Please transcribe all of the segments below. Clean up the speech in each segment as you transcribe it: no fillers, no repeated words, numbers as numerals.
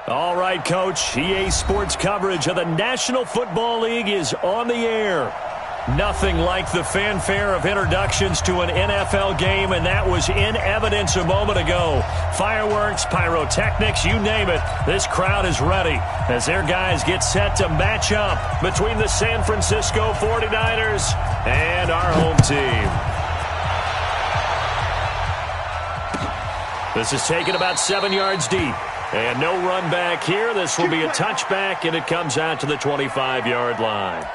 All right, Coach. EA Sports coverage of the National Football League is on the air. Nothing like the fanfare of introductions to an NFL game, and that was in evidence a moment ago. Fireworks, pyrotechnics, you name it. This crowd is ready as their guys get set to match up between the San Francisco 49ers and our home team. This is taken about 7 yards deep. And no run back here. This will be a touchback, and it comes out to the 25-yard line.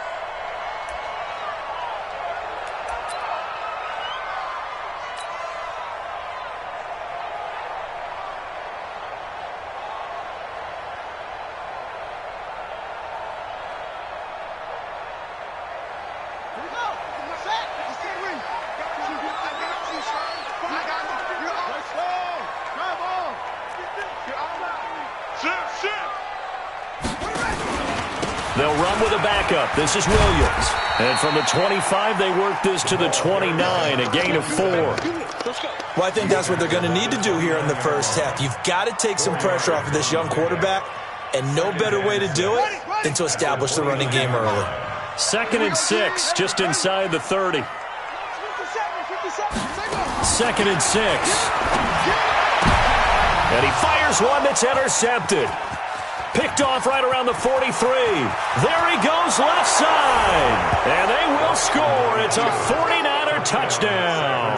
They'll run with a backup. This is Williams. And from the 25, they work this to the 29, a gain of 4. Well, I think that's what they're going to need to do here in the first half. You've got to take some pressure off of this young quarterback, and no better way to do it than to establish the running game early. 2nd and 6, just inside the 30. 2nd and 6. And he fires one that's intercepted. Picked off right around the 43. There he goes left side. And they will score. It's a 49er touchdown.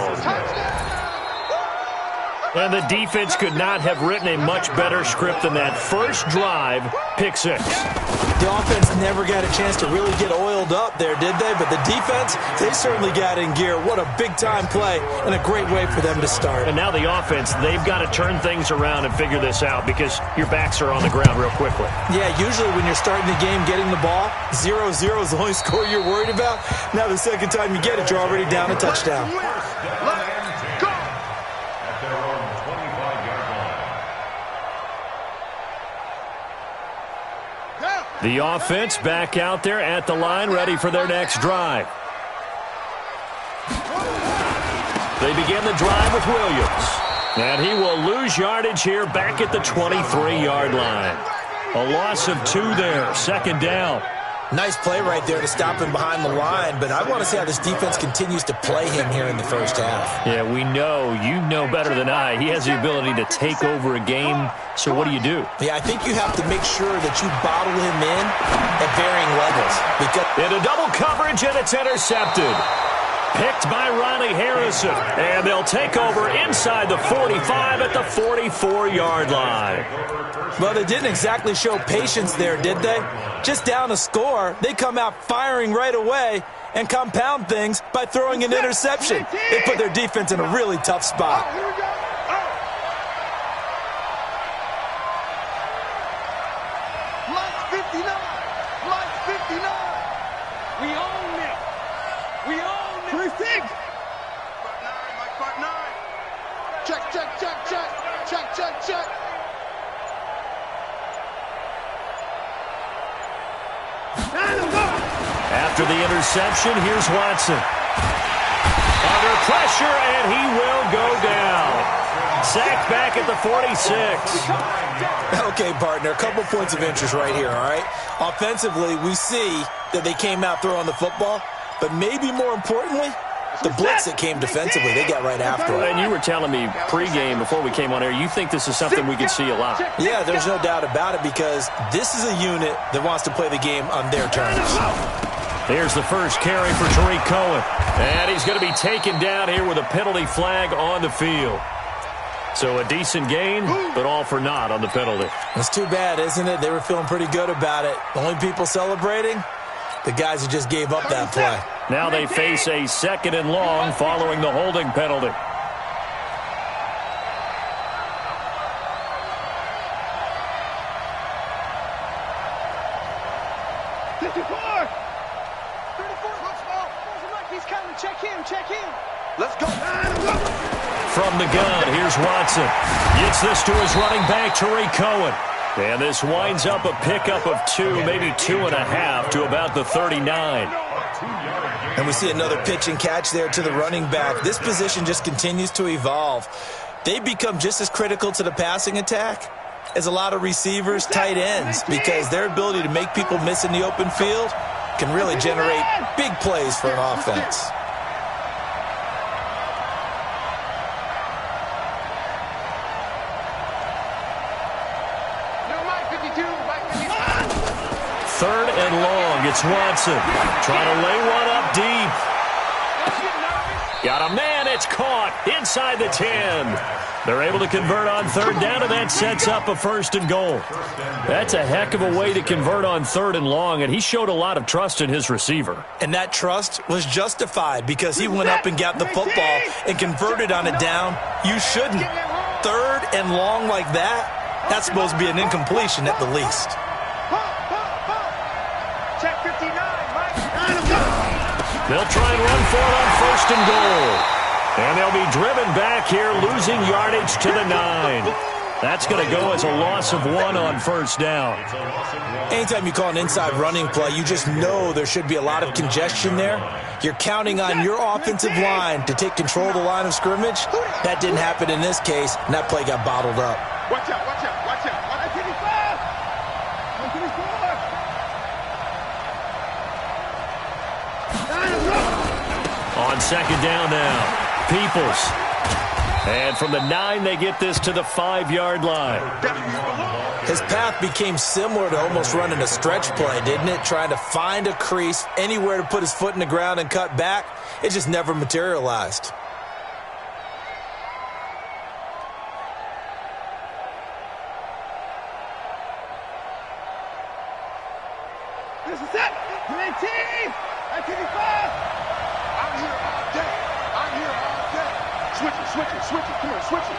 And the defense could not have written a much better script than that. First drive, pick 6. The offense never got a chance to really get oiled up there, did they? But the defense, they certainly got in gear. What a big-time play and a great way for them to start. And now the offense, they've got to turn things around and figure this out because your backs are on the ground real quickly. Yeah, usually when you're starting the game getting the ball, 0-0 is the only score you're worried about. Now the second time you get it, you're already down a touchdown. The offense back out there at the line, ready for their next drive. They begin the drive with Williams. And he will lose yardage here back at the 23-yard line. A loss of 2 there, 2nd down. Nice play right there to stop him behind the line, but I want to see how this defense continues to play him here in the first half. Yeah, we know. You know better than I. He has the ability to take over a game, so what do you do? Yeah, I think you have to make sure that you bottle him in at varying levels. Into double coverage, and it's intercepted. Picked by Ronnie Harrison, and they'll take over inside the 45 at the 44-yard line. Well, they didn't exactly show patience there, did they? Just down a score, they come out firing right away and compound things by throwing an interception. They put their defense in a really tough spot. Check. After the interception, here's Watson. Under pressure, and he will go down. Sacked back at the 46. Okay, partner, a couple points of interest right here, all right? Offensively, we see that they came out throwing the football, but maybe more importantly, the blitz that came defensively, they got right after it. And you were telling me pregame before we came on air, you think this is something we could see a lot. Yeah, there's no doubt about it because this is a unit that wants to play the game on their terms. Here's the first carry for Tariq Cohen. And he's going to be taken down here with a penalty flag on the field. So a decent gain, but all for naught on the penalty. It's too bad, isn't it? They were feeling pretty good about it. The only people celebrating, the guys who just gave up that play. Now they face a 2nd and long following the holding penalty. Let's go. From the gun, here's Watson. Gets this to his running back, Tariq Cohen. And this winds up a pickup of 2, maybe 2.5 to about the 39. And we see another pitch and catch there to the running back. This position just continues to evolve. They become just as critical to the passing attack is a lot of receivers, tight ends, because their ability to make people miss in the open field can really generate big plays for an offense. Third and long. It's Watson trying to lay one up deep. Got a man. It's caught inside the 10. They're able to convert on third down, and that sets up a first and goal. That's a heck of a way to convert on third and long, and he showed a lot of trust in his receiver. And that trust was justified because he went up and got the football and converted on a down. You shouldn't. Third and long like that, that's supposed to be an incompletion at the least. Check 59, Mike. They'll try and run for it on first and goal. And they'll be driven back here, losing yardage to the 9. That's going to go as a loss of 1 on first down. Anytime you call an inside running play, you just know there should be a lot of congestion there. You're counting on your offensive line to take control of the line of scrimmage. That didn't happen in this case, and that play got bottled up. Watch out, watch out, watch out. 125. On second down now. Peoples. And from the 9, they get this to the 5-yard line. His path became similar to almost running a stretch play, didn't it? Trying to find a crease, anywhere to put his foot in the ground and cut back. It just never materialized. This is it. 19. 95. I'm here all day. I'm here all day. Switch it, switch it, switch it. Come on, switch it.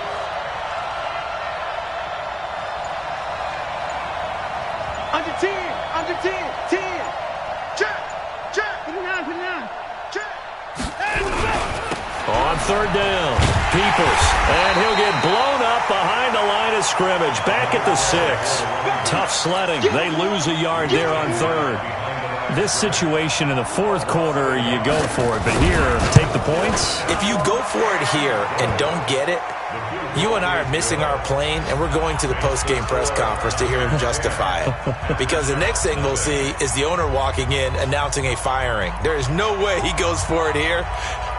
Under 10, under 10, 10. Check, check. 59, 59. Check. On third down, Peoples. And he'll get blown up behind the line of scrimmage. Back at the 6. Tough sledding. They lose a yard there on third. This situation in the fourth quarter, you go for it. But here, take the points. If you go for it here and don't get it, you and I are missing our plane, and we're going to the post-game press conference to hear him justify it. Because the next thing we'll see is the owner walking in announcing a firing. There is no way he goes for it here.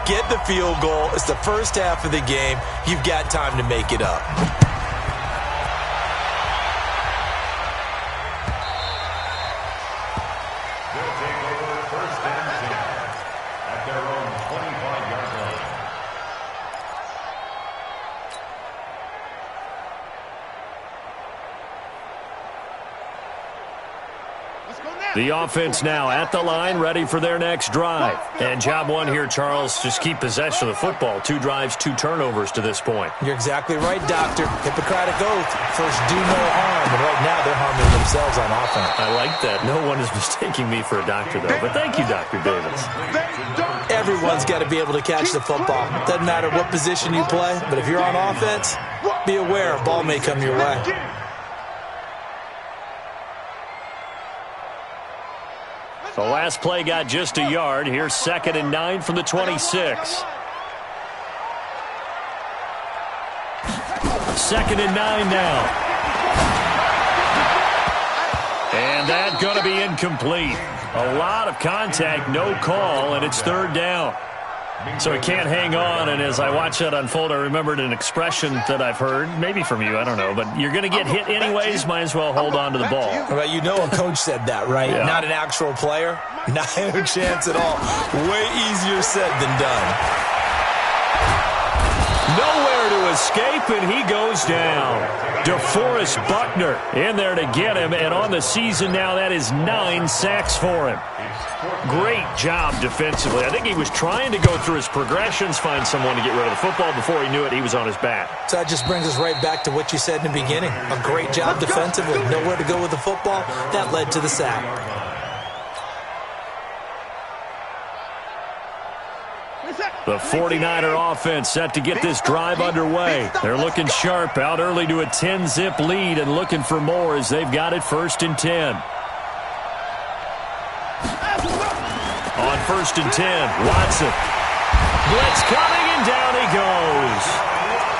Get the field goal. It's the first half of the game. You've got time to make it up. The offense now at the line, ready for their next drive. And job one here, Charles, just keep possession of the football. 2 drives, 2 turnovers to this point. You're exactly right, Doctor. Hippocratic oath. First, do no harm. And right now, they're harming themselves on offense. I like that. No one is mistaking me for a doctor, though. But thank you, Dr. Davis. Everyone's got to be able to catch the football. Doesn't matter what position you play, but if you're on offense, be aware a ball may come your way. The last play got just a yard. Here's 2nd and 9 from the 26. 2nd and 9 now. And that's going to be incomplete. A lot of contact, no call, and it's 3rd down. So he can't hang on, and as I watch that unfold, I remembered an expression that I've heard, maybe from you, I don't know, but you're going to get hit anyways, might as well hold on to the ball. Well, you know a coach said that, right? Yeah. Not an actual player. Not a chance at all. Way easier said than done. Nowhere to escape, and he goes down. DeForest Buckner in there to get him, and on the season now, that is 9 sacks for him. Great job defensively. I think he was trying to go through his progressions, find someone to get rid of the football. Before he knew it, he was on his back. So that just brings us right back to what you said in the beginning. A great job defensively. Nowhere to go with the football. That led to the sack. The 49er offense set to get this drive underway. They're looking sharp, out early to a 10-zip lead and looking for more as they've got it 1st and 10. On 1st and 10, Watson. Blitz coming, and down he goes.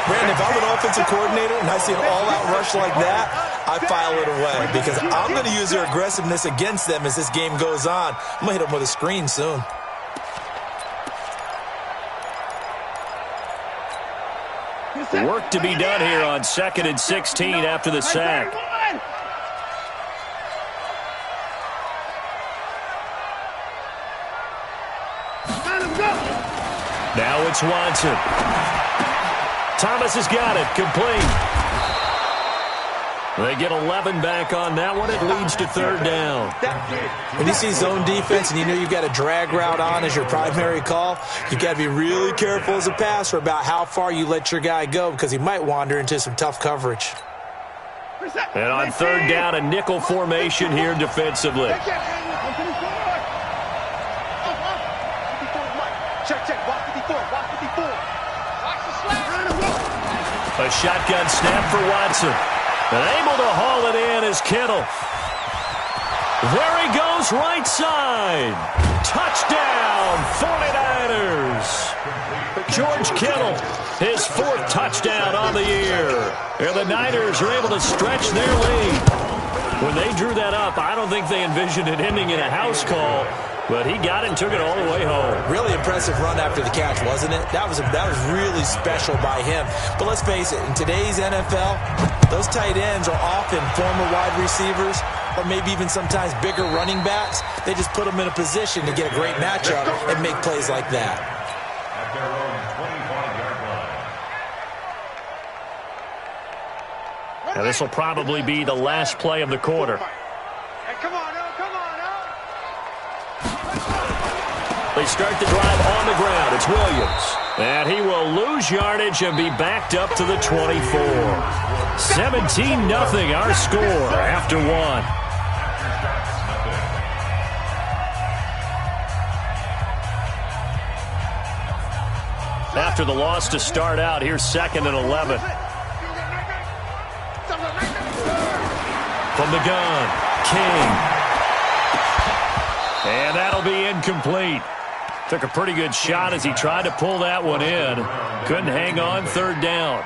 Brandon, if I'm an offensive coordinator and I see an all-out rush like that, I file it away because I'm going to use their aggressiveness against them as this game goes on. I'm going to hit them with a screen soon. Work to be done here on 2nd and 16 after the sack. Now it's Watson. Thomas has got it. Complete. They get 11 back on that one. It leads to 3rd down. When you see zone defense and you know you've got a drag route on as your primary call, you've got to be really careful as a passer about how far you let your guy go because he might wander into some tough coverage. And on 3rd down, a nickel formation here defensively. A shotgun snap for Watson. And able to haul it in is Kittle. There he goes, right side. Touchdown, 49ers. George Kittle, his 4th touchdown on the year. And the Niners are able to stretch their lead. When they drew that up, I don't think they envisioned it ending in a house call. But he got it and took it all the way home. Really impressive run after the catch, wasn't it? That was really special by him. But let's face it, in today's NFL, those tight ends are often former wide receivers or maybe even sometimes bigger running backs. They just put them in a position to get a great matchup and make plays like that. Now this will probably be the last play of the quarter. They start the drive on the ground. It's Williams. And he will lose yardage and be backed up to the 24. 17-0 our score after 1. After the loss to start out, here's 2nd and 11. From the gun, King. And that'll be incomplete. Took a pretty good shot as he tried to pull that one in. Couldn't hang on, 3rd down.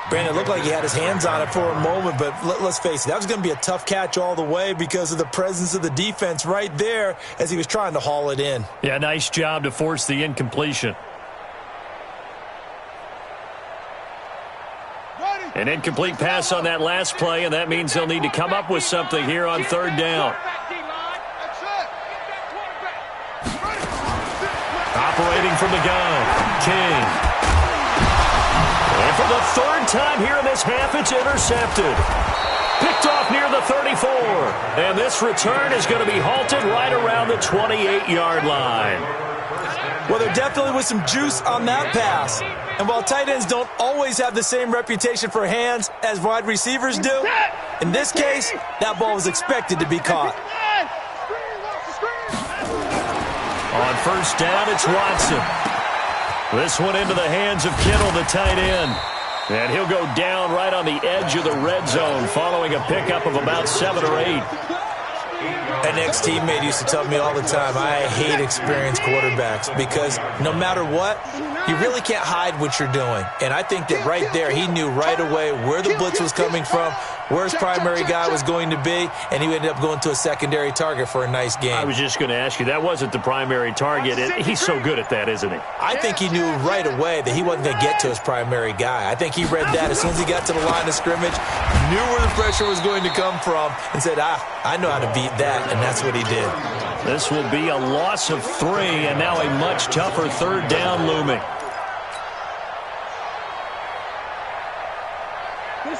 Brandon, it looked like he had his hands on it for a moment, but let's face it, that was going to be a tough catch all the way because of the presence of the defense right there as he was trying to haul it in. Yeah, nice job to force the incompletion. An incomplete pass on that last play, and that means they'll need to come up with something here on 3rd down. Operating from the gun, King. And for the 3rd time here in this half, it's intercepted. Picked off near the 34. And this return is going to be halted right around the 28-yard line. Well, there definitely was some juice on that pass. And while tight ends don't always have the same reputation for hands as wide receivers do, in this case, that ball was expected to be caught. On 1st down, it's Watson. This one into the hands of Kittle, the tight end. And he'll go down right on the edge of the red zone following a pickup of about 7 or 8. An ex-teammate used to tell me all the time, I hate experienced quarterbacks because no matter what, you really can't hide what you're doing. And I think that right there, he knew right away where the blitz was coming from, where his primary guy was going to be, and he ended up going to a secondary target for a nice game. I was just going to ask you, that wasn't the primary target. He's so good at that, isn't he? I think he knew right away that he wasn't going to get to his primary guy. I think he read that as soon as he got to the line of scrimmage, knew where the pressure was going to come from, and said, I know how to beat that, and that's what he did. This will be a loss of 3, and now a much tougher 3rd down looming.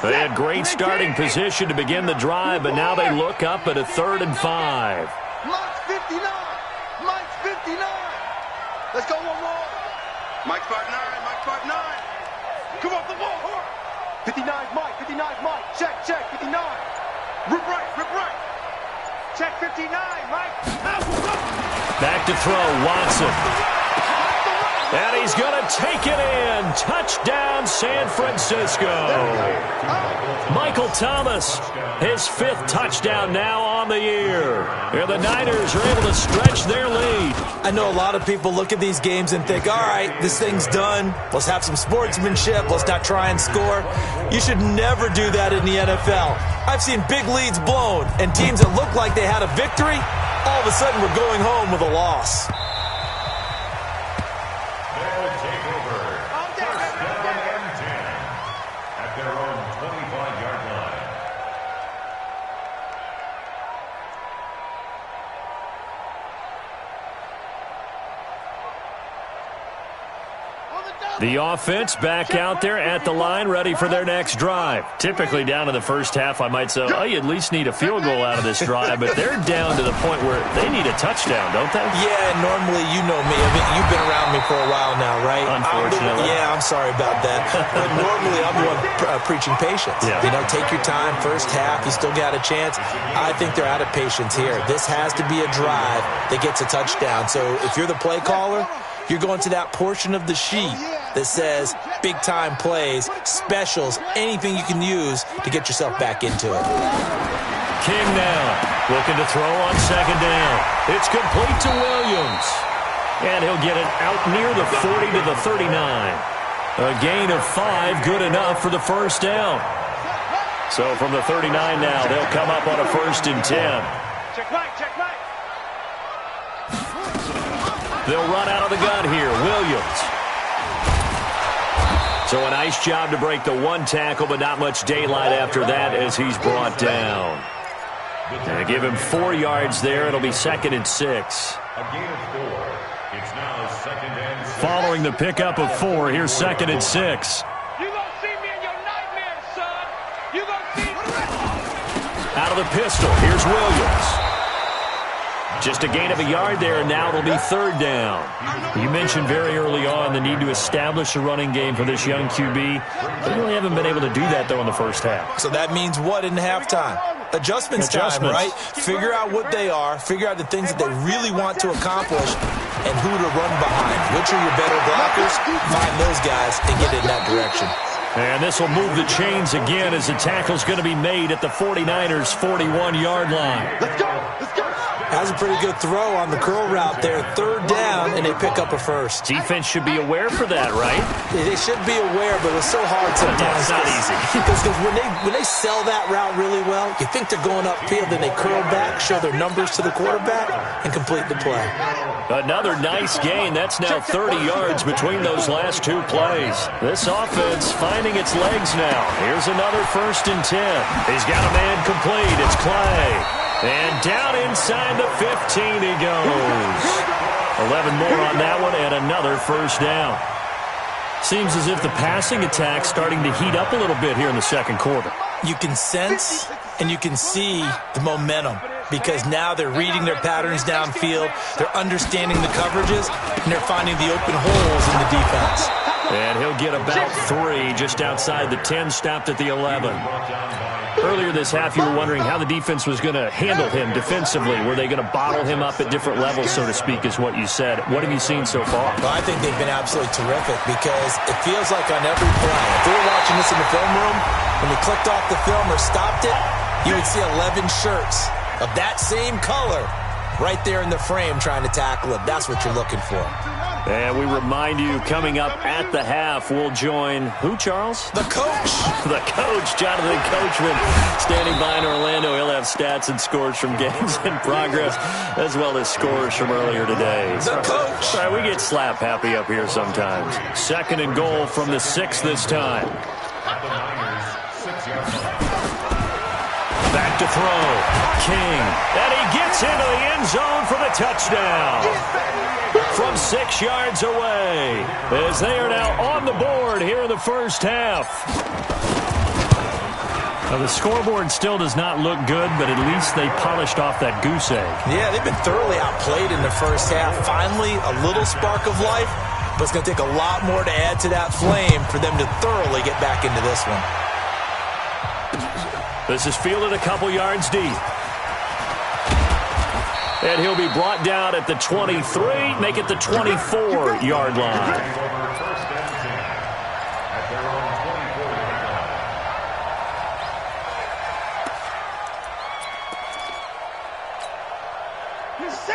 They had great starting position to begin the drive, but now they look up at a 3rd and 5. Mike's 59. Mike's 59. Let's go one more. Mike's 5'9". Mike's 5'9". Come off the ball. 59 Mike. 59 Mike. Check, 59. Rip right. Check 59, Mike. Back to throw, Watson. And he's going to take it in. Touchdown, San Francisco. Michael Thomas, his 5th touchdown now on the year. And the Niners are able to stretch their lead. I know a lot of people look at these games and think, all right, this thing's done. Let's have some sportsmanship. Let's not try and score. You should never do that in the NFL. I've seen big leads blown, and teams that look like they had a victory, all of a sudden we're going home with a loss. The offense back out there at the line, ready for their next drive. Typically down to the first half, I might say, oh, you at least need a field goal out of this drive, but they're down to the point where they need a touchdown, don't they? Yeah, normally, you know me. I mean, you've been around me for a while now, right? Unfortunately. I'm sorry about that. But normally, I'm the one preaching patience. Yeah. You know, take your time. First half, you still got a chance. I think they're out of patience here. This has to be a drive that gets a touchdown. So if you're the play caller, you're going to that portion of the sheet that says big-time plays, specials, anything you can use to get yourself back into it. King now, looking to throw on second down. It's complete to Williams. And he'll get it out near the 40 to the 39. A gain of 5, good enough for the first down. So from the 39 now, they'll come up on a 1st and 10. Check back. They'll run out of the gun here. Williams. So a nice job to break the 1 tackle, but not much daylight after that as he's brought down. They give him 4 yards there. It'll be 2nd and 6. A gain of 4. It's now 2nd and 6. Following the pickup of 4, here's 2nd and 6. You gonna see me in your nightmares, son. You gonna see me. Out of the pistol, here's Williams. Just a gain of a yard there, and now it'll be 3rd down. You mentioned very early on the need to establish a running game for this young QB. They really haven't been able to do that, though, in the first half. So that means what in halftime? Adjustments time, right? Figure out what they are, figure out the things that they really want to accomplish, and who to run behind. Which are your better blockers? Find those guys and get in that direction. And this will move the chains again as the tackle's going to be made at the 49ers' 41-yard line. Let's go. Has a pretty good throw on the curl route there. 3rd down, and they pick up a 1st. Defense should be aware for that, right? They should be aware, but it's so hard sometimes. It's not easy. Because when they sell that route really well, you think they're going upfield, then they curl back, show their numbers to the quarterback, and complete the play. Another nice gain. That's now 30 yards between those last 2 plays. This offense finding its legs now. Here's another 1st and 10. He's got a man complete. It's Clay. And down inside the 15 he goes. 11 more on that one and another 1st down. Seems as if the passing attack's starting to heat up a little bit here in the 2nd quarter. You can sense and you can see the momentum because now they're reading their patterns downfield, they're understanding the coverages, and they're finding the open holes in the defense. And he'll get about 3 just outside the 10, stopped at the 11. Earlier this half, you were wondering how the defense was going to handle him defensively. Were they going to bottle him up at different levels, so to speak, is what you said. What have you seen so far? Well, I think they've been absolutely terrific because it feels like on every play, if we were watching this in the film room, when we clicked off the film or stopped it, you would see 11 shirts of that same color right there in the frame trying to tackle him. That's what you're looking for. And we remind you, coming up at the half, we'll join who, Charles? The coach. The coach, Jonathan Coachman, standing by in Orlando. He'll have stats and scores from games in progress, as well as scores from earlier today. The coach. Sorry, we get slap happy up here sometimes. 2nd and goal from the 6 this time. Back to throw. King. And he gets into the end zone for the touchdown. From 6 yards away, as they are now on the board here in the first half. Now, the scoreboard still does not look good, but at least they polished off that goose egg. Yeah, they've been thoroughly outplayed in the first half. Finally, a little spark of life, but it's going to take a lot more to add to that flame for them to thoroughly get back into this one. This is fielded a couple yards deep. And he'll be brought down at the 23, make it the 24-yard line.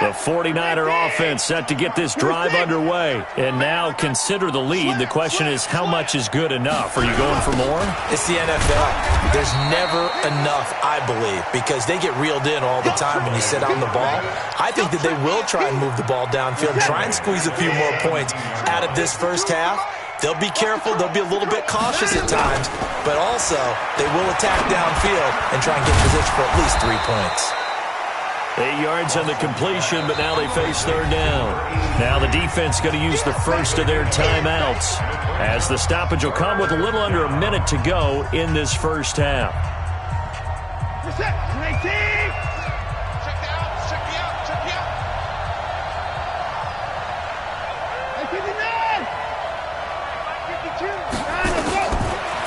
The 49er offense set to get this drive underway. And now consider the lead. The question is, how much is good enough? Are you going for more? It's the NFL. There's never enough, I believe, because they get reeled in all the time when you sit on the ball. I think that they will try and move the ball downfield, try and squeeze a few more points out of this first half. They'll be careful. They'll be a little bit cautious at times, but also they will attack downfield and try and get position for at least 3 points. 8 yards on the completion, but now they face third down. Now the defense going to use the first of their timeouts, as the stoppage will come with a little under a minute to go in this first half. Check the out.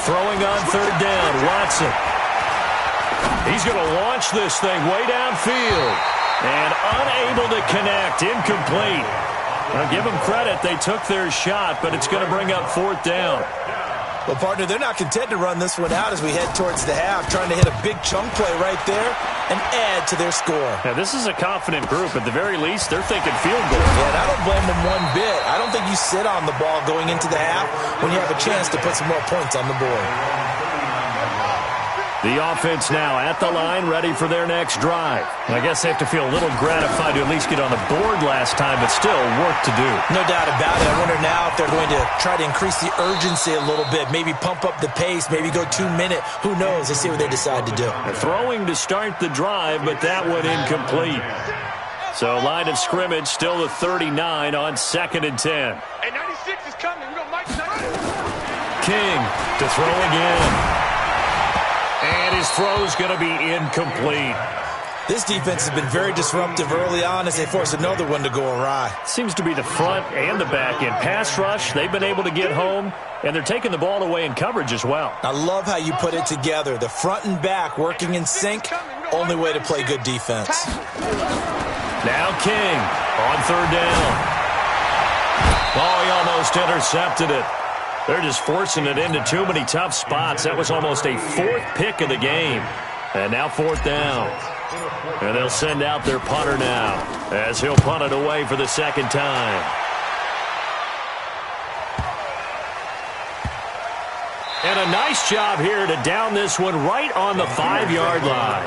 Throwing on third down, Watson. He's going to launch this thing way downfield. And unable to connect, incomplete. I'll give them credit. They took their shot, but it's going to bring up fourth down. Well, partner, they're not content to run this one out as we head towards the half, trying to hit a big chunk play right there and add to their score. Now, this is a confident group. At the very least, they're thinking field goal. Yeah, and I don't blame them one bit. I don't think you sit on the ball going into the half when you have a chance to put some more points on the board. The offense now at the line, ready for their next drive. I guess they have to feel a little gratified to at least get on the board last time, but still work to do. No doubt about it. I wonder now if they're going to try to increase the urgency a little bit, maybe pump up the pace, maybe go 2 minute. Who knows? Let's see what they decide to do. Throwing to start the drive, but that one incomplete. So line of scrimmage still the 39 on 2nd and 10. Hey, 96 is coming. We got Mike 96. King to throw again. And his throw's going to be incomplete. This defense has been very disruptive early on as they force another one to go awry. Seems to be the front and the back end. Pass rush, they've been able to get home, and they're taking the ball away in coverage as well. I love how you put it together. The front and back working in sync, only way to play good defense. Now King on third down. Oh, he almost intercepted it. They're just forcing it into too many tough spots. That was almost a fourth pick of the game. And now fourth down. And they'll send out their punter now as he'll punt it away for the second time. And a nice job here to down this one right on the 5-yard line.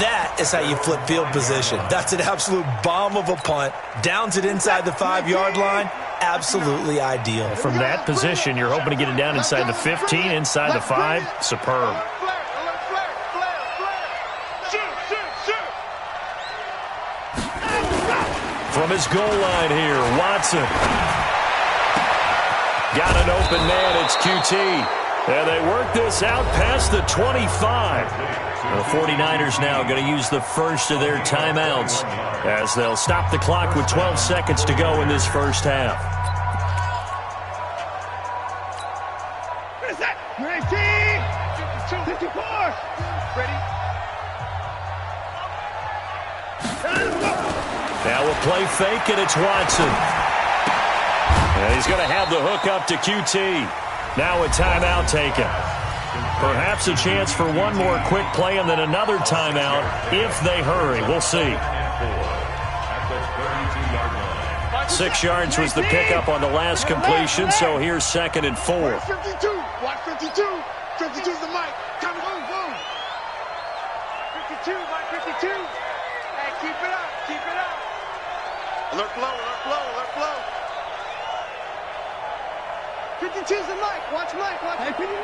That is how you flip field position. That's an absolute bomb of a punt. Downs it inside the 5-yard line. Absolutely ideal. From that position, you're hoping to get it down inside the 15, inside the 5. Superb. From his goal line here, Watson. Got an open man, it's QT. And they work this out past the 25. The 49ers now going to use the first of their timeouts as they'll stop the clock with 12 seconds to go in this first half. What is that? 19! 54! Ready? Now a play fake, and it's Watson. And he's going to have the hook up to QT. Now a timeout taken. Perhaps a chance for one more quick play and then another timeout if they hurry. We'll see. 6 yards was the pickup on the last completion, so here's 2nd and 4. Watch 52. Watch 52. 52 is the mic. Come on, boom. 52, Mike 52. Hey, keep it up. Keep it up. Alert flow, alert flow, alert flow. 52 is the mic. Watch Mike. Watch. Hey, 59.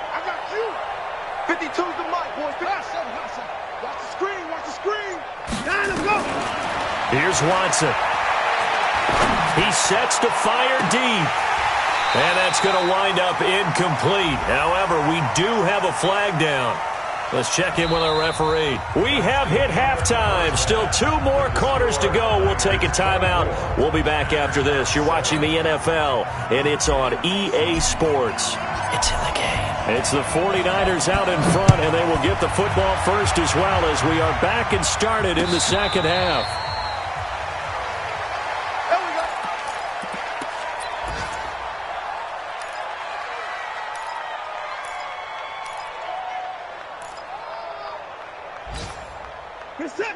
I got you. 52 is the mic, boys. Watch the screen. Watch the screen. Time to go. Here's Watson. He sets to fire deep. And that's going to wind up incomplete. However, we do have a flag down. Let's check in with our referee. We have hit halftime. Still 2 more quarters to go. We'll take a timeout. We'll be back after this. You're watching the NFL, and it's on EA Sports. It's in the game. It's the 49ers out in front, and they will get the football first as well as we are back and started in the second half.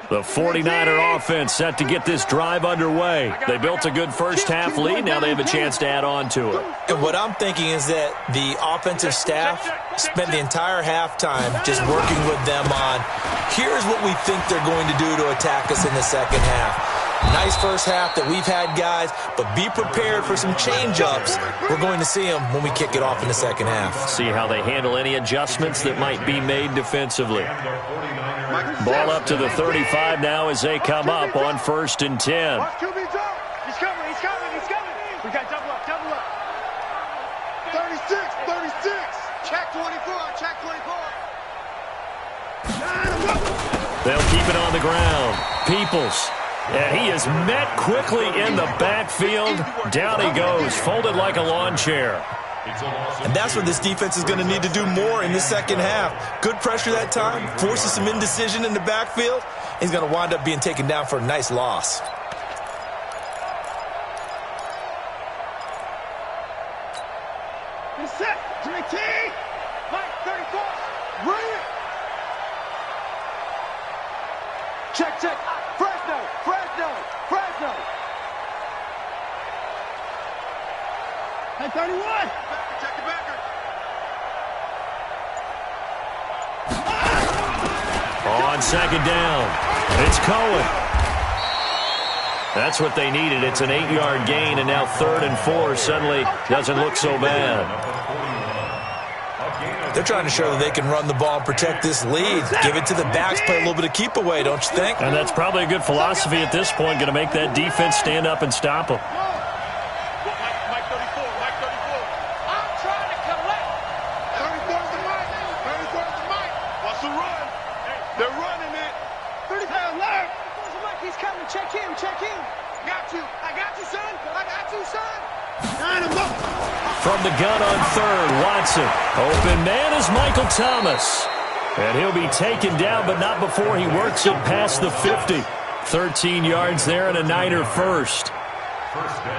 The 49er offense set to get this drive underway. They built a good first-half lead. Now they have a chance to add on to it. And what I'm thinking is that the offensive staff spent the entire halftime just working with them on, here's what we think they're going to do to attack us in the second half. Nice first half that we've had, guys, but be prepared for some change-ups. We're going to see them when we kick it off in the second half. See how they handle any adjustments that might be made defensively. Ball up to the 35 now as they come up on 1st and 10. He's coming, he's coming, he's coming. We got double up, double up. 36, 36. Check 24, check 24. They'll keep it on the ground. Peoples. And he is met quickly in the backfield. Down he goes, folded like a lawn chair. And that's what this defense is going to need to do more in the second half. Good pressure that time, forces some indecision in the backfield. He's going to wind up being taken down for a nice loss. He's set. 3T. Mike, 34. Bring it. Check, check. Fresno, Fresno, Fresno. Hey, 31. Check the backer. On second down, it's Cohen. That's what they needed. It's an 8-yard gain, and now 3rd and 4 suddenly doesn't look so bad. They're trying to show that they can run the ball and protect this lead. Give it to the backs, play a little bit of keep away, don't you think? And that's probably a good philosophy at this point, going to make that defense stand up and stop them. Mike 34, Mike 34. I'm trying to collect. 34's the Mike. 34's the Mike. What's the run? They're running it. 35 left. 34's the Mike. He's coming. Check him. Check him. Got you. I got you, son. I got you, son. From the gun on 3rd, Watson. Open man is Michael Thomas. And he'll be taken down, but not before he works it past the 50. 13 yards there and a Niner first.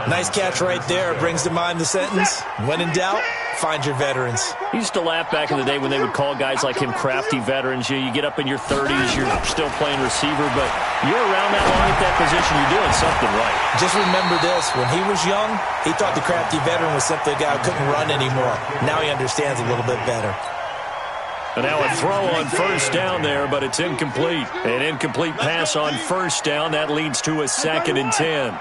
Nice catch right there. Brings to mind the sentence, when in doubt, find your veterans. I used to laugh back in the day when they would call guys like him crafty veterans. You get up in your 30s, you're still playing receiver, but you're around that long at that position, you're doing something right. Just remember this, when he was young, he thought the crafty veteran was simply a guy who couldn't run anymore. Now he understands a little bit better. And now a throw on 1st down there, but it's incomplete. An incomplete pass on 1st down. That leads to a 2nd and 10.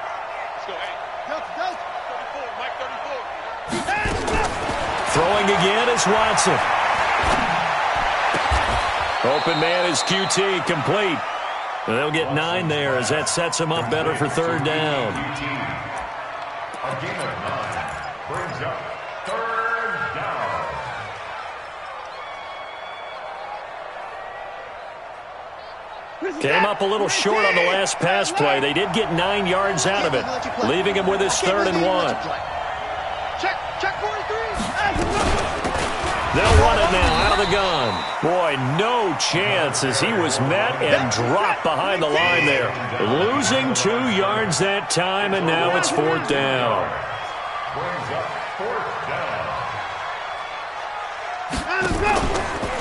Throwing again is Watson. Open man is QT, complete. And they'll get 9 there as that sets him up better for 3rd down. A gain of 9 brings up 3rd down. Came up a little short on the last pass play. They did get 9 yards out of it, leaving him with his 3rd and 1. Check 43. They'll run it now out of the gun. Boy, no chance as he was met and dropped behind the line there. Losing 2 yards that time, and now it's 4th down. Brings up 4th down.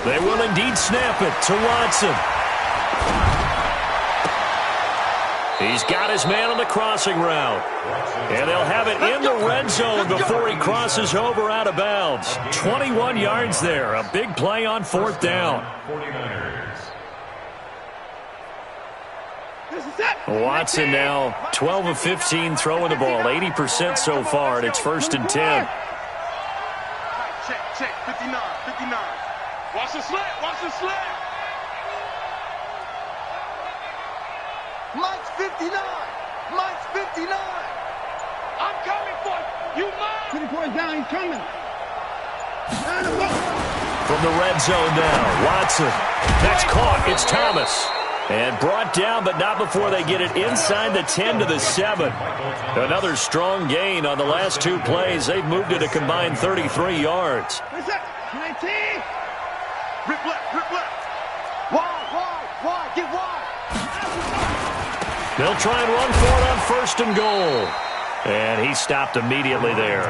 They will indeed snap it to Watson. He's got his man on the crossing route. And they'll have it in the red zone before he crosses over out of bounds. 21 yards there. A big play on 4th down. 49ers. Watson now 12 of 15 throwing the ball. 80% so far, and it's 1st and 10. Check. 59. Watch the slant. Watch the slant. Mike's 59. Mike's 59. I'm coming for you. You mine. 20 points down. He's coming. From the red zone now, Watson. That's caught. It's Thomas. And brought down, but not before they get it inside the 10 to the 7. Another strong gain on the last 2 plays. They've moved it a combined 33 yards. Rip left, rip left. Wide, get wide. They'll try and run for it on 1st and goal. And he stopped immediately there.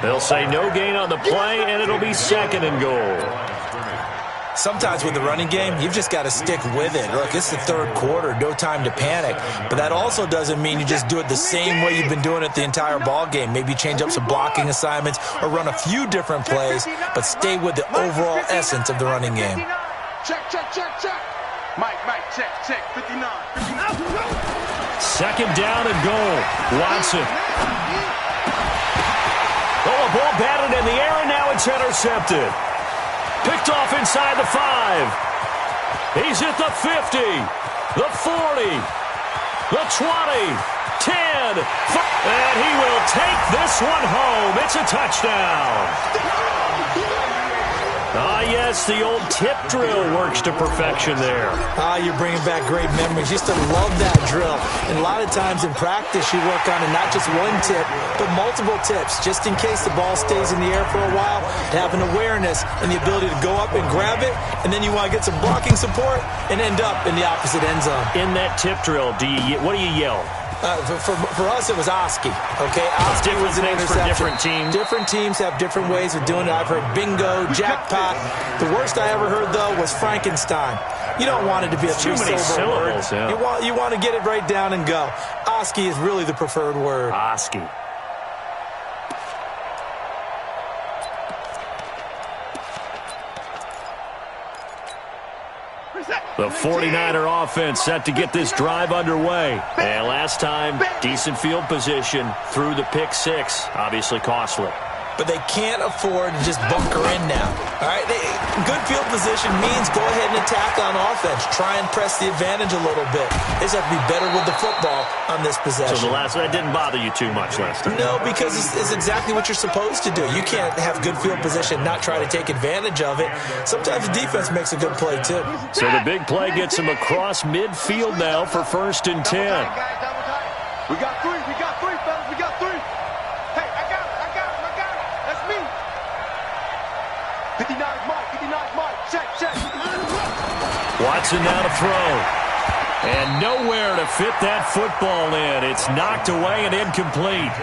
They'll say no gain on the play, and it'll be 2nd and goal. Sometimes with the running game, you've just got to stick with it. Look, it's the 3rd quarter, no time to panic. But that also doesn't mean you just do it the same way you've been doing it the entire ball game. Maybe change up some blocking assignments or run a few different plays, but stay with the overall essence of the running game. Check. Mike, check, 59. 2nd down and goal. Watson. Oh, a ball batted in the air, and now it's intercepted. Picked off inside the 5. He's at the 50, the 40, the 20, 10. And he will take this one home. It's a touchdown. Ah, yes, the old tip drill works to perfection there. You're bringing back great memories. Used to love that drill. And a lot of times in practice, you work on it, not just one tip, but multiple tips, just in case the ball stays in the air for a while, to have an awareness and the ability to go up and grab it, and then you want to get some blocking support and end up in the opposite end zone. In that tip drill, what do you yell? For us, it was Oski. Okay, Oski was an interception. For different teams. Different teams have different ways of doing it. I've heard bingo, jackpot. The worst I ever heard, though, was Frankenstein. You don't want it to be a too many syllables. Yeah. You want to get it right down and go. Oski is really the preferred word. Oski. The 49er offense set to get this drive underway. And last time, decent field position through the pick 6. Obviously costly. But they can't afford to just bunker in now. All right, good field position means go ahead and attack on offense. Try and press the advantage a little bit. They just have to be better with the football on this possession. So that didn't bother you too much last time? No, because it's exactly what you're supposed to do. You can't have good field position, not try to take advantage of it. Sometimes the defense makes a good play, too. So the big play gets him across midfield now for 1st and 10. We got 3, fellas, we got 3. Hey, I got it. That's me. 59 Mike, check. Watson now to throw. And nowhere to fit that football in. It's knocked away and incomplete.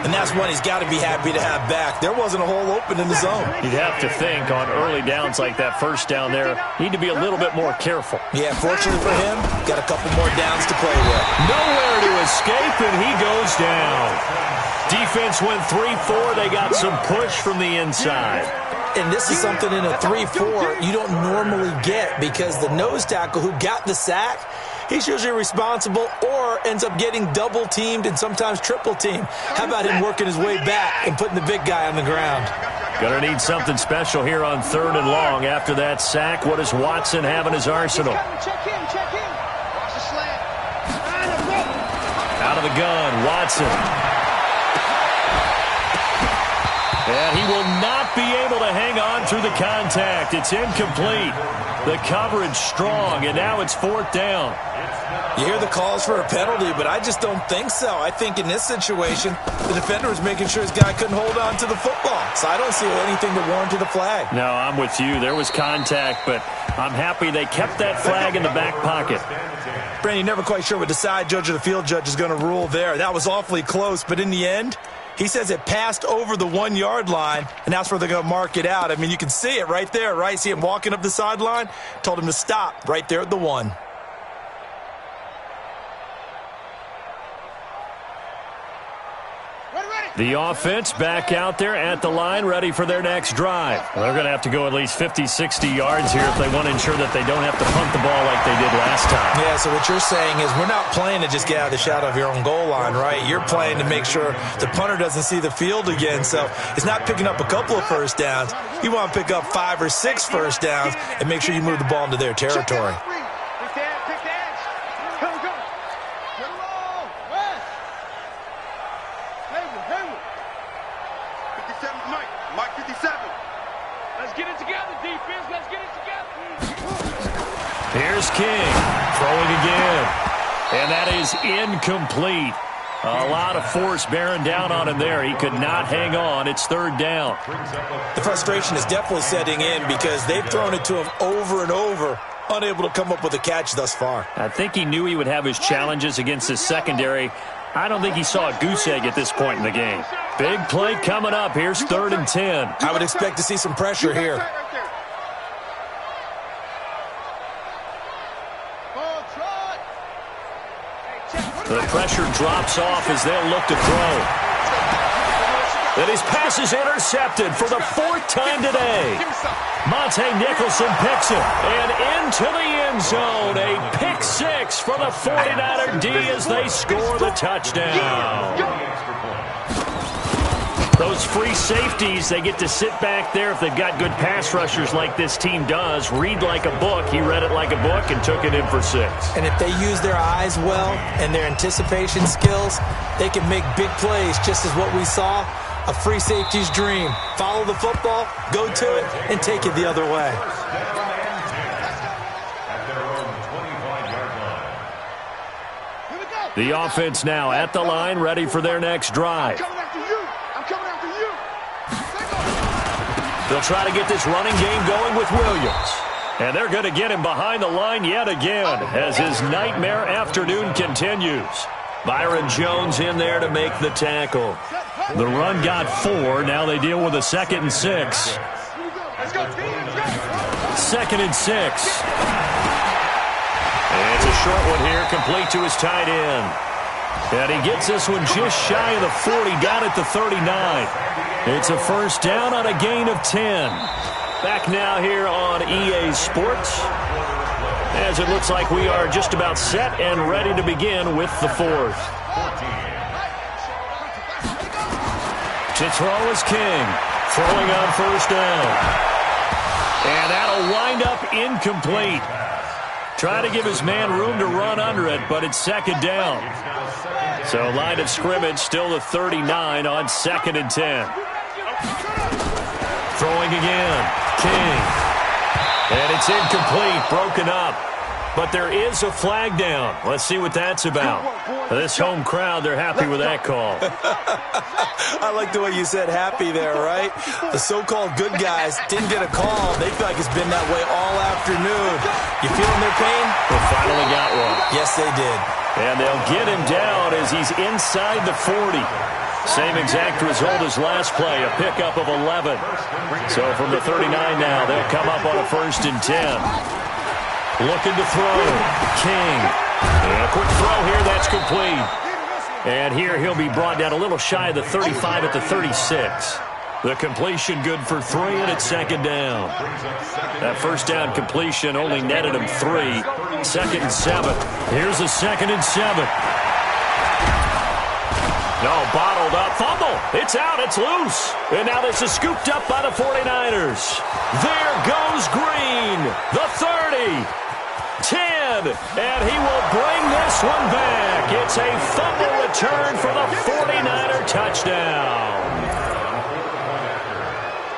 And that's one he's got to be happy to have back. There wasn't a hole open in the zone. You'd have to think on early downs like that 1st down there, need to be a little bit more careful. Yeah, fortunately for him, got a couple more downs to play with. Nowhere to escape, and he goes down. Defense went 3-4. They got some push from the inside. And this is something in a 3-4 you don't normally get because the nose tackle who got the sack, he's usually responsible or ends up getting double-teamed and sometimes triple-teamed. How about him working his way back and putting the big guy on the ground? Gonna need something special here on 3rd and long. After that sack, what does Watson have in his arsenal? Check in. Watch the slant. Out of the gun, Watson. And he will not be able to hang on through the contact. It's incomplete. The coverage strong, and now it's 4th down. You hear the calls for a penalty, but I just don't think so. I think in this situation, the defender was making sure his guy couldn't hold on to the football. So I don't see anything that warranted a flag. No, I'm with you. There was contact, but I'm happy they kept that flag in the back pocket. Brandon, you're never quite sure what the side judge or the field judge is going to rule there. That was awfully close, but in the end, he says it passed over the 1-yard line, and that's where they're going to mark it out. I mean, you can see it right there, right? See him walking up the sideline? Told him to stop right there at the 1. The offense back out there at the line, ready for their next drive. Well, they're going to have to go at least 50, 60 yards here if they want to ensure that they don't have to punt the ball like they did last time. Yeah, so what you're saying is we're not playing to just get out of the shadow of your own goal line, right? You're playing to make sure the punter doesn't see the field again. So it's not picking up a couple of first downs. You want to pick up 5 or 6 first downs and make sure you move the ball into their territory. Here's King throwing again, and that is incomplete. A lot of force bearing down on him there. He could not hang on. It's third down. The frustration is definitely setting in because they've thrown it to him over and over, unable to come up with a catch thus far. I think he knew he would have his challenges against his secondary. I don't think he saw a goose egg at this point in the game. Big play coming up. Here's 3rd and 10. I would expect to see some pressure here. The pressure drops off as they'll look to throw. And his pass is intercepted for the 4th time today. Monte Nicholson picks it. And into the end zone. A pick 6 for the 49er D as they score the touchdown. Those free safeties, they get to sit back there if they've got good pass rushers like this team does. Read like a book. He read it like a book and took it in for 6. And if they use their eyes well and their anticipation skills, they can make big plays, just as what we saw. A free safety's dream. Follow the football, go to it, and take it the other way. The offense now at the line, ready for their next drive. They'll try to get this running game going with Williams. And they're going to get him behind the line yet again as his nightmare afternoon continues. Byron Jones in there to make the tackle. The run got 4. Now they deal with a 2nd and 6. 2nd and 6. And it's a short one here, complete to his tight end. And he gets this one just shy of the 40, down at the 39. It's a first down on a gain of 10. Back now here on EA Sports, as it looks like we are just about set and ready to begin with the 4th. To throw is King, throwing on first down. And that'll wind up incomplete. Try to give his man room to run under it, but it's 2nd down. So line of scrimmage still the 39 on 2nd and 10. Throwing again, King. And it's incomplete, broken up. But there is a flag down. Let's see what that's about. This home crowd, they're happy with that call. I like the way you said happy there, right? The so-called good guys didn't get a call. They feel like it's been that way all afternoon. You feeling their pain? They finally got one. Yes, they did. And they'll get him down as he's inside the 40. Same exact result as last play, a pickup of 11. So from the 39 now, they'll come up on a 1st and 10. Looking to throw. King. And a quick throw here. That's complete. And here he'll be brought down a little shy of the 35 at the 36. The completion good for 3, and it's 2nd down. That first down completion only netted him 3. 2nd and 7. Here's a 2nd and 7. No, bottled up. Fumble. It's out. It's loose. And now this is scooped up by the 49ers. There goes Green. The 30. 10. And he will bring this one back. It's a fumble return for the 49er touchdown.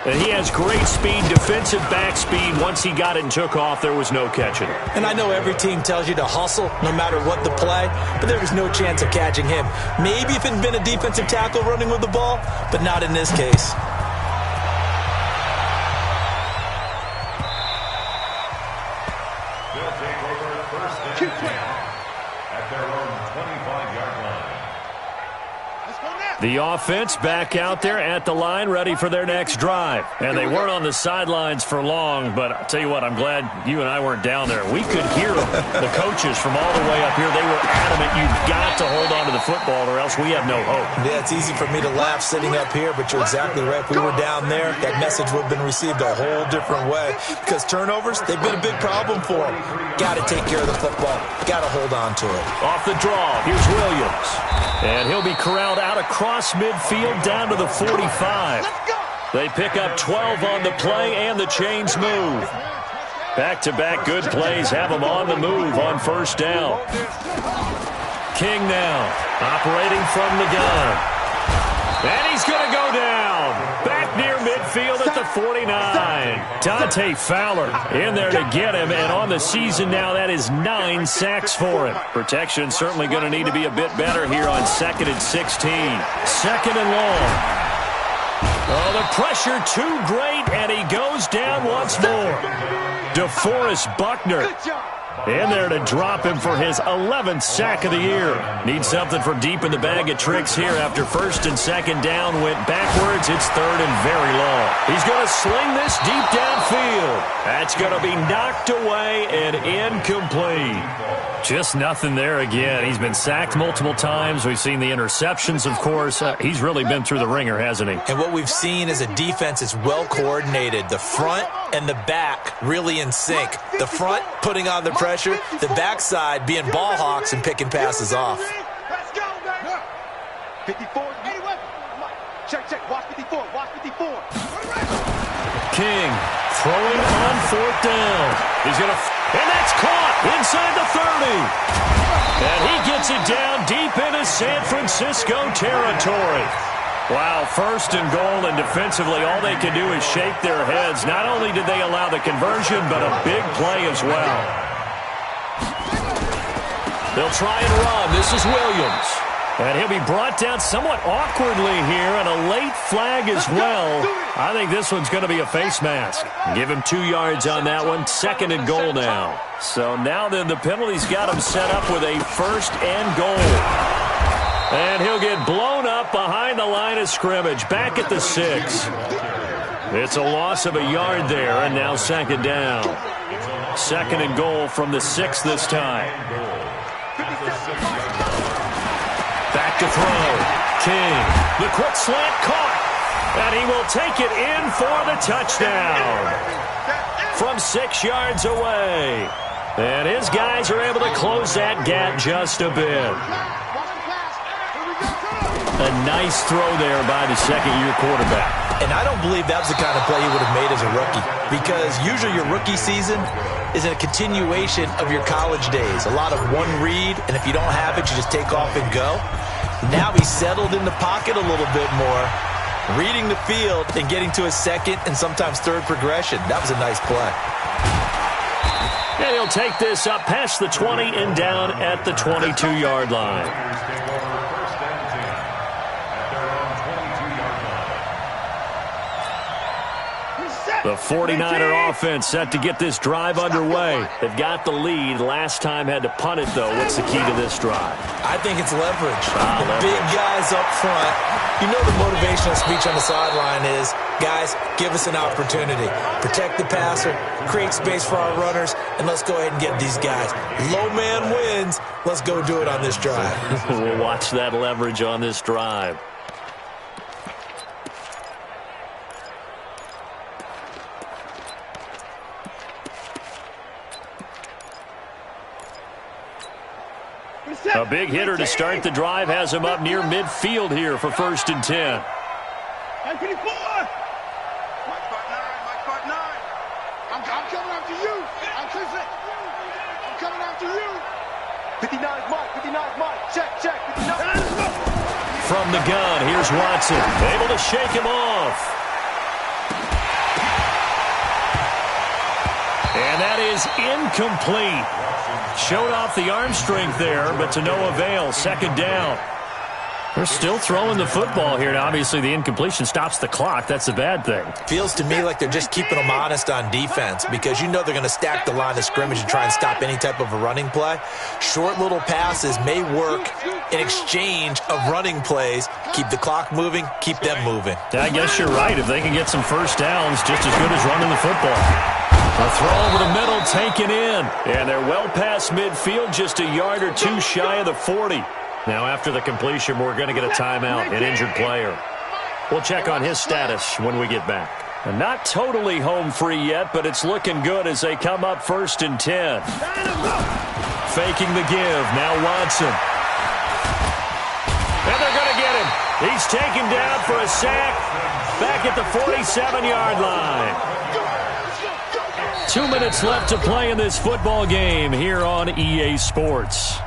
And he has great speed, defensive back speed. Once he got it and took off, there was no catching him. And I know every team tells you to hustle no matter what the play, but there was no chance of catching him. Maybe if it had been a defensive tackle running with the ball, but not in this case. They'll take over 1st and 10 at their own 25-yard line. The offense back out there at the line, ready for their next drive. And they weren't on the sidelines for long, but I'll tell you what, I'm glad you and I weren't down there. We could hear them. The coaches from all the way up here, they were adamant, you've got to hold on to the football or else we have no hope. Yeah, it's easy for me to laugh sitting up here, but you're exactly right. If we were down there, that message would have been received a whole different way. Because turnovers, they've been a big problem for them. Got to take care of the football. Got to hold on to it. Off the draw, here's Williams. And he'll be corralled out across midfield down to the 45. They pick up 12 on the play, and the chains move. Back-to-back good plays have them on the move on first down. King now, operating from the gun. And he's going to go down. Back near midfield at the 49. Dante Fowler in there to get him, and on the season now, that is 9 sacks for him. Protection certainly going to need to be a bit better here on 2nd and 16. 2nd and long. Oh, the pressure too great, and he goes down once more. DeForest Buckner in there to drop him for his 11th sack of the year. Needs something from deep in the bag of tricks here after 1st and 2nd down went backwards. It's 3rd and very long. He's going to sling this deep downfield. That's going to be knocked away and incomplete. Just nothing there again. He's been sacked multiple times. We've seen the interceptions, of course. He's really been through the ringer, hasn't he? And what we've seen is a defense is well coordinated. The front and the back really in sync. The front putting on the pressure, the backside being ball hawks and picking passes off. Let's go, man. 54. Check. Watch 54. Watch 54. King throwing on 4th down. He's going to... And that's caught inside the 30. And he gets it down deep into San Francisco territory. Wow, 1st and goal, and defensively all they can do is shake their heads. Not only did they allow the conversion, but a big play as well. They'll try and run. This is Williams. And he'll be brought down somewhat awkwardly here, and a late flag as well. I think this one's going to be a face mask. Give him 2 yards on that one. 2nd and goal now. So now then the penalty's got him set up with a 1st and goal. And he'll get blown up behind the line of scrimmage, back at the 6. It's a loss of a yard there, and now 2nd down. 2nd and goal from the 6 this time. Back to throw. King. The quick slant caught. And he will take it in for the touchdown. From 6 yards away. And his guys are able to close that gap just a bit. A nice throw there by the 2nd-year quarterback. And I don't believe that was the kind of play he would have made as a rookie, because usually your rookie season is a continuation of your college days. A lot of one read, and if you don't have it, you just take off and go. Now he's settled in the pocket a little bit more, reading the field and getting to his 2nd and sometimes 3rd progression. That was a nice play. And he'll take this up past the 20 and down at the 22-yard line. The 49er offense set to get this drive underway. They've got the lead. Last time had to punt it, though. What's the key to this drive? I think it's leverage. Big guys up front. You know the motivational speech on the sideline is, guys, give us an opportunity. Protect the passer, create space for our runners, and let's go ahead and get these guys. Low man wins. Let's go do it on this drive. We'll watch that leverage on this drive. A big hitter to start the drive has him up near midfield here for 1st and 10. I'm coming after you. I'm coming after you. 59 Mike. Check. 59. From the gun, here's Watson. Able to shake him off. And that is incomplete. Showed off the arm strength there, but to no avail. 2nd down. They're still throwing the football here. Now, obviously, the incompletion stops the clock. That's a bad thing. Feels to me like they're just keeping them honest on defense, because you know they're going to stack the line of scrimmage and try and stop any type of a running play. Short little passes may work in exchange of running plays. Keep the clock moving, keep them moving. I guess you're right. If they can get some 1st downs, just as good as running the football. A throw over the middle, taken in. And they're well past midfield, just a yard or 2 shy of the 40. Now, after the completion, we're going to get a timeout, an injured player. We'll check on his status when we get back. And not totally home free yet, but it's looking good as they come up 1st and 10. Faking the give. Now Watson. And they're going to get him. He's taken down for a sack back at the 47-yard line. 2 minutes left to play in this football game here on EA Sports.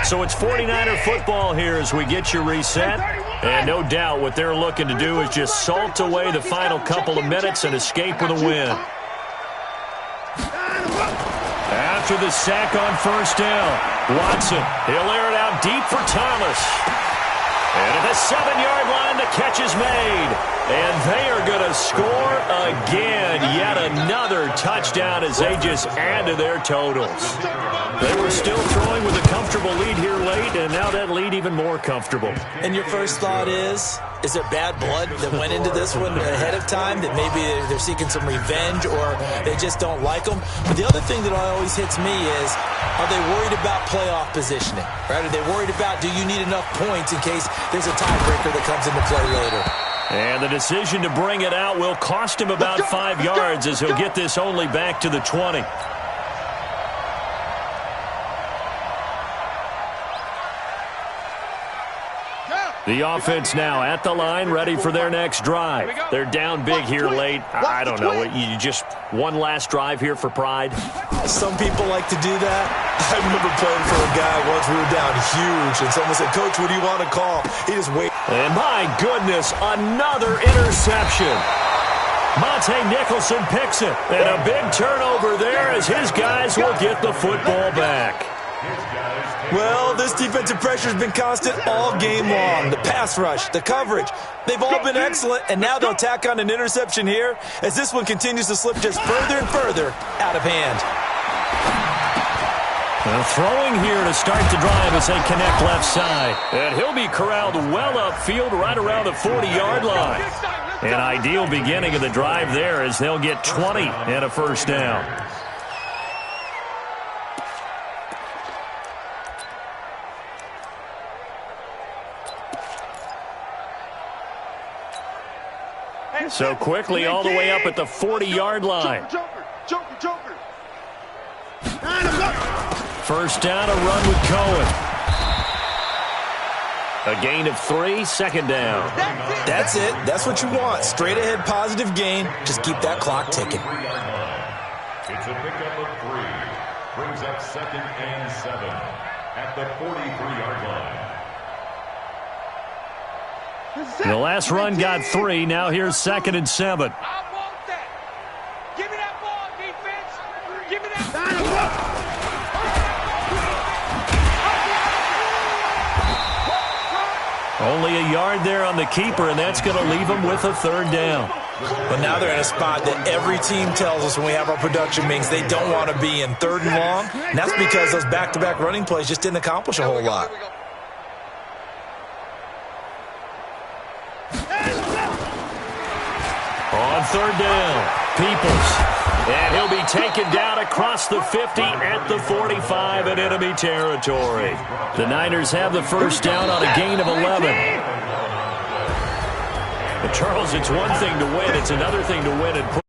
So it's 49er football here as we get you reset. And no doubt what they're looking to do is just salt away the final couple of minutes and escape with a win. After the sack on first down, Watson, he'll air it out deep for Thomas. And at the 7-yard line, the catch is made. And they are going to score again. Yet another touchdown as they just add to their totals. They were still throwing with a comfortable lead here late, and now that lead even more comfortable. And your first thought is there bad blood that went into this one ahead of time, that maybe they're seeking some revenge or they just don't like them? But the other thing that always hits me is, are they worried about playoff positioning? Right? Are they worried about, do you need enough points in case there's a tiebreaker that comes into play later? And the decision to bring it out will cost him about 5 yards as he'll get this only back to the 20. The offense now at the line, ready for their next drive. They're down big here late. I don't know. You just one last drive here for pride? Some people like to do that. I remember playing for a guy once. We were down huge, and someone said, "Coach, what do you want to call?" He just waited. And my goodness, another interception. Monte Nicholson picks it. And a big turnover there as his guys will get the football back. Well, this defensive pressure has been constant all game long. The pass rush, the coverage, they've all been excellent, and now they'll tack on an interception here as this one continues to slip just further and further out of hand. Throwing here to start the drive as they connect left side. And he'll be corralled well upfield right around the 40-yard line. An ideal beginning of the drive there as they'll get 20 and a first down. So quickly all the way up at the 40-yard line. First down, a run with Cohen. A gain of 3, second down. That's it. That's what you want. Straight ahead positive gain. Just keep that clock ticking. It's a pickup of 3. Brings up 2nd and 7 at the 43-yard line. The last run got 3. Now here's 2nd and 7. I want that. Give me that ball, defense. Give me that. Only a yard there on the keeper, and that's going to leave them with a third down. But now they're in a spot that every team tells us when we have our production meetings they don't want to be in, 3rd and long. And that's because those back-to-back running plays just didn't accomplish a whole lot. On 3rd down, Peoples. And he'll be taken down across the 50 at the 45 in enemy territory. The Niners have the first down on a gain of 11. But Charles, it's one thing to win. It's another thing to win and put